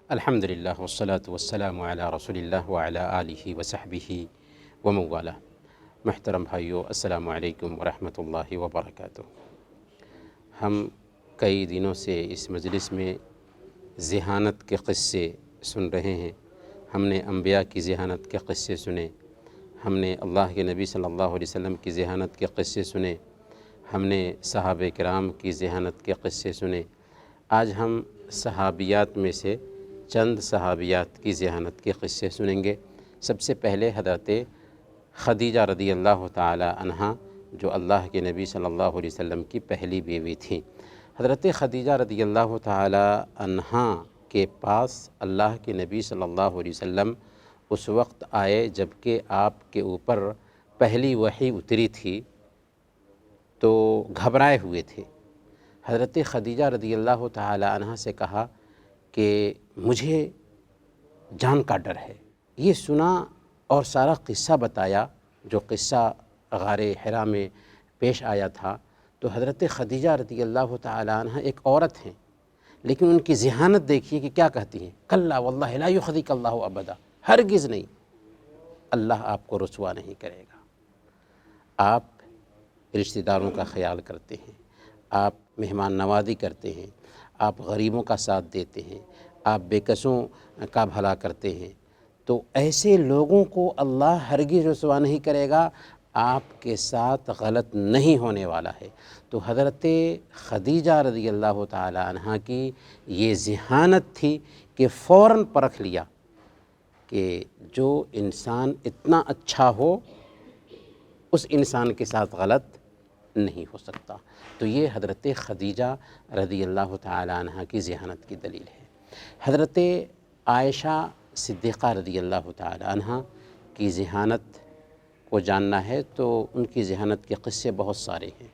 الحمدللہ والصلاة والسلام علی رسول اللہ وعلی آلہ وصحبہ ومن محترم بھائیو، السلام علیکم ورحمۃ اللہ وبرکاتہ۔ ہم کئی دنوں سے اس مجلس میں ذہانت کے قصے سن رہے ہیں۔ ہم نے انبیاء کی ذہانت کے قصے سنے، ہم نے اللہ کے نبی صلی اللہ علیہ وسلم کی ذہانت کے قصے سنے، ہم نے صحابہ کرام کی ذہانت کے قصے سنے۔ آج ہم صحابیات میں سے چند صحابیات کی ذہانت کے قصے سنیں گے۔ سب سے پہلے حضرت خدیجہ رضی اللہ تعالی عنہا، جو اللہ کے نبی صلی اللہ علیہ وسلم کی پہلی بیوی تھیں۔ حضرت خدیجہ رضی اللہ تعالی عنہا کے پاس اللہ کے نبی صلی اللہ علیہ وسلم اس وقت آئے جب کہ آپ کے اوپر پہلی وحی اتری تھی، تو گھبرائے ہوئے تھے۔ حضرت خدیجہ رضی اللہ تعالی عنہا سے کہا کہ مجھے جان کا ڈر ہے۔ یہ سنا اور سارا قصہ بتایا، جو قصہ غار حرا میں پیش آیا تھا۔ تو حضرت خدیجہ رضی اللہ تعالی عنہ ایک عورت ہیں، لیکن ان کی ذہانت دیکھیے کہ کیا کہتی ہیں، کلا واللہ لا یخزیک اللہ ابدا، ہرگز نہیں، اللہ آپ کو رسوا نہیں کرے گا۔ آپ رشتہ داروں کا خیال کرتے ہیں، آپ مہمان نوازی کرتے ہیں، آپ غریبوں کا ساتھ دیتے ہیں، آپ بے کسوں کا بھلا کرتے ہیں، تو ایسے لوگوں کو اللہ ہرگز رسوا نہیں کرے گا، آپ کے ساتھ غلط نہیں ہونے والا ہے۔ تو حضرت خدیجہ رضی اللہ تعالی عنہ کی یہ ذہانت تھی کہ فوراً پرکھ لیا کہ جو انسان اتنا اچھا ہو، اس انسان کے ساتھ غلط نہیں ہو سکتا۔ تو یہ حضرت خدیجہ رضی اللہ تعالی عنہ کی ذہانت کی دلیل ہے۔ حضرت عائشہ صدیقہ رضی اللہ تعالی عنہ کی ذہانت کو جاننا ہے تو ان کی ذہانت کے قصے بہت سارے ہیں۔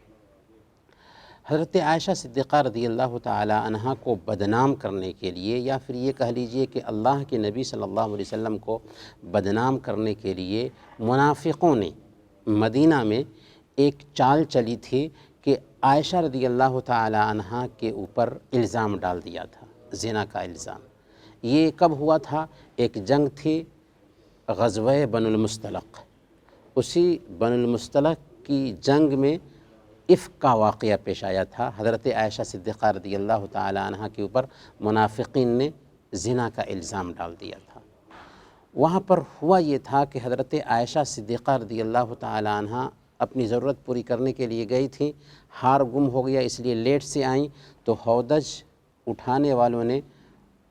حضرت عائشہ صدیقہ رضی اللہ تعالی عنہ کو بدنام کرنے کے لیے، یا پھر یہ کہہ لیجئے کہ اللہ کے نبی صلی اللہ علیہ وسلم کو بدنام کرنے کے لیے منافقوں نے مدینہ میں ایک چال چلی تھی کہ عائشہ رضی اللہ تعالی عنہ کے اوپر الزام ڈال دیا تھا، زنا کا الزام۔ یہ کب ہوا تھا؟ ایک جنگ تھی غزوہ بنو المصطلق۔ اسی بنو المصطلق کی جنگ میں افک کا واقعہ پیش آیا تھا۔ حضرت عائشہ صدیقہ رضی اللہ تعالی عنہ کے اوپر منافقین نے زنا کا الزام ڈال دیا تھا۔ وہاں پر ہوا یہ تھا کہ حضرت عائشہ صدیقہ رضی اللہ تعالی عنہ اپنی ضرورت پوری کرنے کے لیے گئی تھیں، ہار گم ہو گیا، اس لیے لیٹ سے آئیں، تو ہودج اٹھانے والوں نے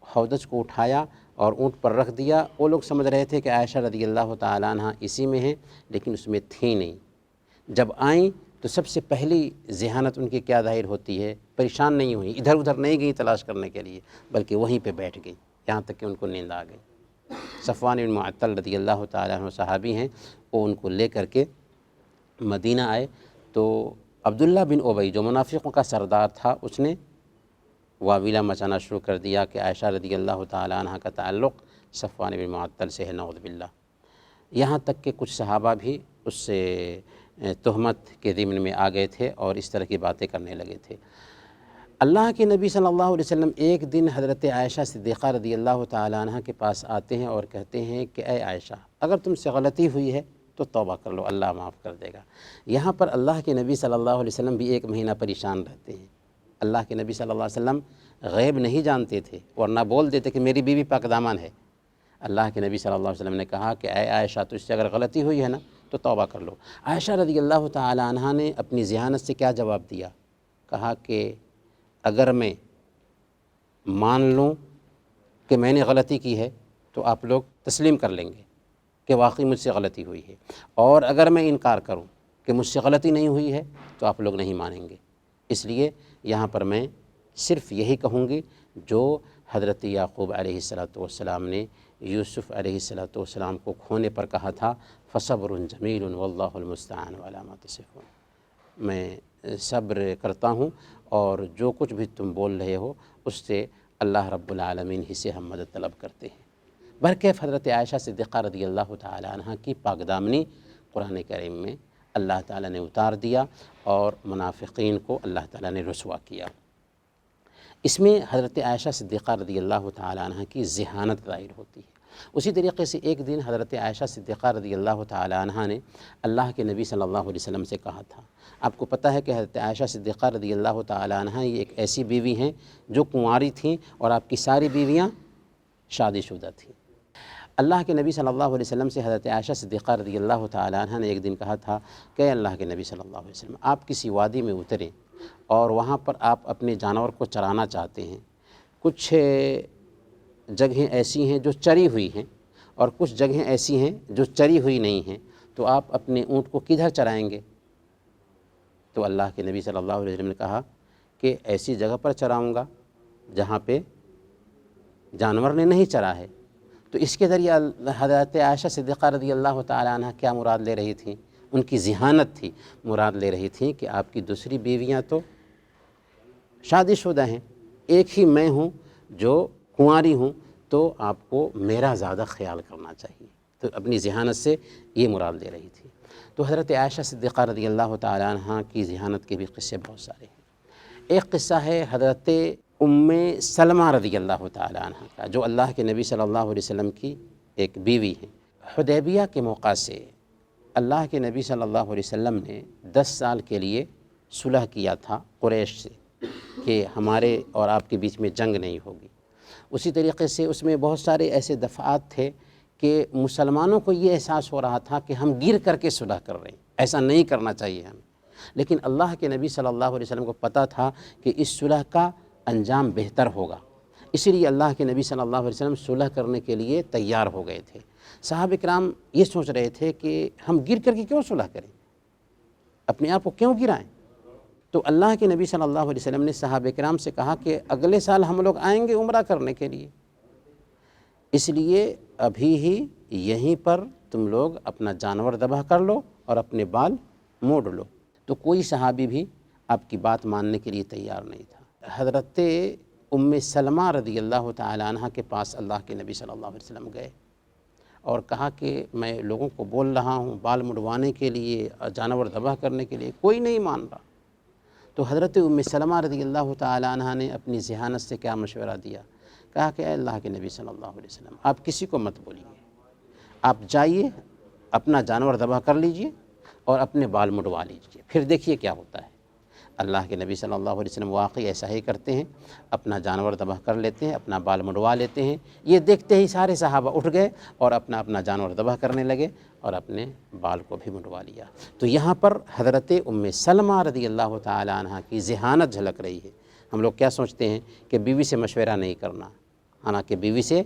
ہودج کو اٹھایا اور اونٹ پر رکھ دیا۔ وہ لوگ سمجھ رہے تھے کہ عائشہ رضی اللہ تعالی عنہ اسی میں ہیں، لیکن اس میں تھی نہیں۔ جب آئیں تو سب سے پہلی ذہانت ان کی کیا ظاہر ہوتی ہے؟ پریشان نہیں ہوئی، ادھر ادھر نہیں گئی تلاش کرنے کے لیے، بلکہ وہیں پہ بیٹھ گئی، یہاں تک کہ ان کو نیند آ گئی۔ صفوان بن معطل رضی اللہ تعالی عنہ صحابی ہیں، وہ ان کو لے کر کے مدینہ آئے، تو عبداللہ بن ابی جو منافقوں کا سردار تھا، اس نے واویلا مچانا شروع کر دیا کہ عائشہ رضی اللہ تعالی عنہ کا تعلق صفوان بن معطل سے ہے، نعوذ باللہ۔ یہاں تک کہ کچھ صحابہ بھی اس سے تہمت کے ضمن میں آ گئے تھے اور اس طرح کی باتیں کرنے لگے تھے۔ اللہ کے نبی صلی اللہ علیہ وسلم ایک دن حضرت عائشہ صدیقہ رضی اللہ تعالی عنہ کے پاس آتے ہیں اور کہتے ہیں کہ اے عائشہ، اگر تم سے غلطی ہوئی ہے تو توبہ کر لو، اللہ معاف کر دے گا۔ یہاں پر اللہ کے نبی صلی اللہ علیہ وسلم بھی ایک مہینہ پریشان رہتے ہیں۔ اللہ کے نبی صلی اللہ علیہ وسلم غیب نہیں جانتے تھے، ورنہ بول دیتے کہ میری بیوی پاک دامن ہے۔ اللہ کے نبی صلی اللہ علیہ وسلم نے کہا کہ اے عائشہ، تجھ سے اگر غلطی ہوئی ہے نا تو توبہ کر لو۔ عائشہ رضی اللہ تعالی عنہ نے اپنی ذہانت سے کیا جواب دیا؟ کہا کہ اگر میں مان لوں کہ میں نے غلطی کی ہے تو آپ لوگ تسلیم کر لیں گے کہ واقعی مجھ سے غلطی ہوئی ہے، اور اگر میں انکار کروں کہ مجھ سے غلطی نہیں ہوئی ہے تو آپ لوگ نہیں مانیں گے۔ اس لیے یہاں پر میں صرف یہی کہوں گی جو حضرت یعقوب علیہ السلام نے یوسف علیہ السلام کو کھونے پر کہا تھا، فصبر جمیل واللہ المستعان علی ما تصفون۔ میں صبر کرتا ہوں اور جو کچھ بھی تم بول رہے ہو اس سے اللہ رب العالمین ہی سے ہم مدد طلب کرتے ہیں۔ برکیف حضرت عائشہ صدیقہ رضی اللہ تعالی عنہ کی پاک دامنی قرآن کریم میں اللہ تعالیٰ نے اتار دیا اور منافقین کو اللہ تعالیٰ نے رسوا کیا۔ اس میں حضرت عائشہ صدیقہ رضی اللہ تعالی عنہ کی ذہانت ظاہر ہوتی ہے۔ اسی طریقے سے ایک دن حضرت عائشہ صدیقہ رضی اللہ تعالی عنہ نے اللہ کے نبی صلی اللہ علیہ وسلم سے کہا تھا۔ آپ کو پتہ ہے کہ حضرت عائشہ صدیقہ رضی اللہ تعالی عنہ یہ ایک ایسی بیوی ہیں جو کنواری تھیں اور آپ کی ساری بیویاں شادی شدہ تھیں۔ اللہ کے نبی صلی اللہ علیہ وسلم سے حضرت عائشہ صدیقہ رضی اللہ تعالی عنہ نے ایک دن کہا تھا کہ اللہ کے نبی صلی اللہ علیہ وسلم آپ کسی وادی میں اتریں اور وہاں پر آپ اپنے جانور کو چرانا چاہتے ہیں۔ کچھ جگہیں ایسی ہیں جو چری ہوئی ہیں اور کچھ جگہیں ایسی ہیں جو چری ہوئی نہیں ہیں، تو آپ اپنے اونٹ کو کدھر چرائیں گے؟ تو اللہ کے نبی صلی اللہ علیہ وسلم نے کہا کہ ایسی جگہ پر چراؤں گا جہاں پہ جانور نے نہیں چرا ہے۔ تو اس کے ذریعے حضرت عائشہ صدیقہ رضی اللہ تعالی عنہ کیا مراد لے رہی تھیں؟ ان کی ذہانت تھی، مراد لے رہی تھیں کہ آپ کی دوسری بیویاں تو شادی شدہ ہیں، ایک ہی میں ہوں جو کنواری ہوں، تو آپ کو میرا زیادہ خیال کرنا چاہیے۔ تو اپنی ذہانت سے یہ مراد لے رہی تھی۔ تو حضرت عائشہ صدیقہ رضی اللہ تعالی عنہ کی ذہانت کے بھی قصے بہت سارے ہیں۔ ایک قصہ ہے حضرت ام سلمہ رضی اللہ تعالی عنہ کا، جو اللہ کے نبی صلی اللہ علیہ وسلم کی ایک بیوی ہے۔ حدیبیہ کے موقع سے اللہ کے نبی صلی اللہ علیہ وسلم نے 10 سال کے لیے صلح کیا تھا قریش سے کہ ہمارے اور آپ کے بیچ میں جنگ نہیں ہوگی۔ اسی طریقے سے اس میں بہت سارے ایسے دفعات تھے کہ مسلمانوں کو یہ احساس ہو رہا تھا کہ ہم گر کر کے صلح کر رہے ہیں، ایسا نہیں کرنا چاہیے ہمیں۔ لیکن اللہ کے نبی صلی اللہ علیہ وسلم کو پتہ تھا کہ اس صلح کا انجام بہتر ہوگا، اسی لیے اللہ کے نبی صلی اللہ علیہ وسلم صلح کرنے کے لیے تیار ہو گئے تھے۔ صحابہ کرام یہ سوچ رہے تھے کہ ہم گر کر کے کیوں صلح کریں، اپنے آپ کو کیوں گرائیں؟ تو اللہ کے نبی صلی اللہ علیہ وسلم نے صحابہ کرام سے کہا کہ اگلے سال ہم لوگ آئیں گے عمرہ کرنے کے لیے، اس لیے ابھی ہی یہیں پر تم لوگ اپنا جانور ذبح کر لو اور اپنے بال موڑ لو۔ تو کوئی صحابی بھی آپ کی بات ماننے کے لیے تیار نہیں تھا۔ حضرت ام سلمہ رضی اللہ تعالی عنہ کے پاس اللہ کے نبی صلی اللہ علیہ وسلم گئے اور کہا کہ میں لوگوں کو بول رہا ہوں بال مڑوانے کے لیے، جانور ذبح کرنے کے لیے، کوئی نہیں مان رہا۔ تو حضرت ام سلمہ رضی اللہ تعالی عنہ نے اپنی ذہانت سے کیا مشورہ دیا؟ کہا کہ اے اللہ کے نبی صلی اللہ علیہ وسلم آپ کسی کو مت بولیے، آپ جائیے اپنا جانور ذبح کر لیجئے اور اپنے بال مڑوا لیجئے، پھر دیکھیے کیا ہوتا ہے۔ اللہ کے نبی صلی اللہ علیہ وسلم واقعی ایسا ہی کرتے ہیں، اپنا جانور ذبح کر لیتے ہیں، اپنا بال مڑوا لیتے ہیں۔ یہ دیکھتے ہی سارے صحابہ اٹھ گئے اور اپنا اپنا جانور ذبح کرنے لگے اور اپنے بال کو بھی مڑوا لیا۔ تو یہاں پر حضرت ام سلمہ رضی اللہ تعالی عنہ کی ذہانت جھلک رہی ہے۔ ہم لوگ کیا سوچتے ہیں کہ بیوی سے مشورہ نہیں کرنا، حالانکہ بیوی سے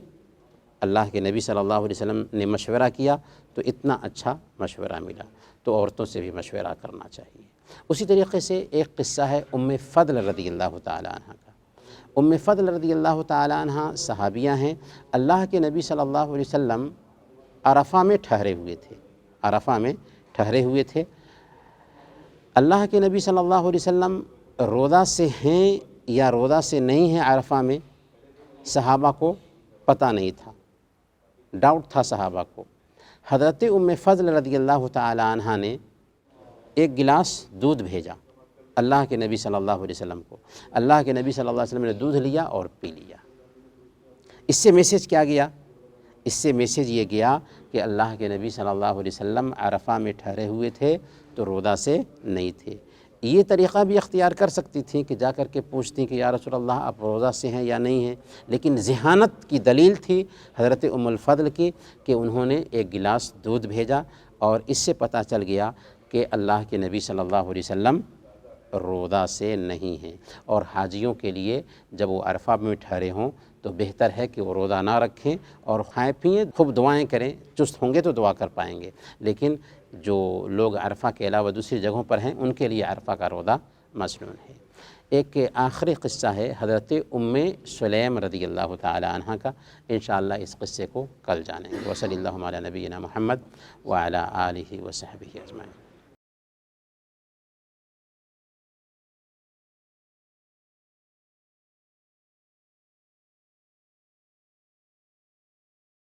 اللہ کے نبی صلی اللہ علیہ وسلم نے مشورہ کیا تو اتنا اچھا مشورہ ملا۔ تو عورتوں سے بھی مشورہ کرنا چاہیے۔ اسی طریقے سے ایک قصہ ہے ام فضل رضی اللہ تعالی عنہ کا۔ ام فضل رضی اللہ تعالی عنہ صحابیہ ہیں۔ اللہ کے نبی صلی اللہ علیہ وسلم عرفہ میں ٹھہرے ہوئے تھے، عرفہ میں ٹھہرے ہوئے تھے۔ اللہ کے نبی صلی اللہ علیہ وسلم روضہ سے ہیں یا روضہ سے نہیں ہیں عرفہ میں، صحابہ کو پتہ نہیں تھا، ڈاؤٹ تھا صحابہ کو۔ حضرت ام فضل رضی اللہ تعالی عنہ نے ایک گلاس دودھ بھیجا اللہ کے نبی صلی اللہ علیہ وسلم کو۔ اللہ کے نبی صلی اللہ علیہ وسلم نے دودھ لیا اور پی لیا۔ اس سے میسیج کیا گیا؟ اس سے میسیج یہ گیا کہ اللہ کے نبی صلی اللہ علیہ وسلم عرفہ میں ٹھہرے ہوئے تھے تو روضہ سے نہیں تھے۔ یہ طریقہ بھی اختیار کر سکتی تھیں کہ جا کر کے پوچھتی کہ یا رسول اللہ آپ روضہ سے ہیں یا نہیں ہیں، لیکن ذہانت کی دلیل تھی حضرت ام الفضل کی کہ انہوں نے ایک گلاس دودھ بھیجا، اور اس سے پتہ چل گیا کہ اللہ کے نبی صلی اللہ علیہ وسلم روضہ سے نہیں ہیں۔ اور حاجیوں کے لیے جب وہ عرفہ میں ٹھہرے ہوں تو بہتر ہے کہ وہ روضہ نہ رکھیں اور کھائیں پئیں، خوب دعائیں کریں، چست ہوں گے تو دعا کر پائیں گے۔ لیکن جو لوگ عرفہ کے علاوہ دوسری جگہوں پر ہیں ان کے لیے عرفہ کا روضہ مسنون ہے۔ ایک آخری قصہ ہے حضرت ام سلیم رضی اللہ تعالی عنہ کا۔ انشاءاللہ اس قصے کو کل جانیں گے۔ وصلی اللہ علی نبینا محمد وعلی آلہ وصحبہ اجمعین۔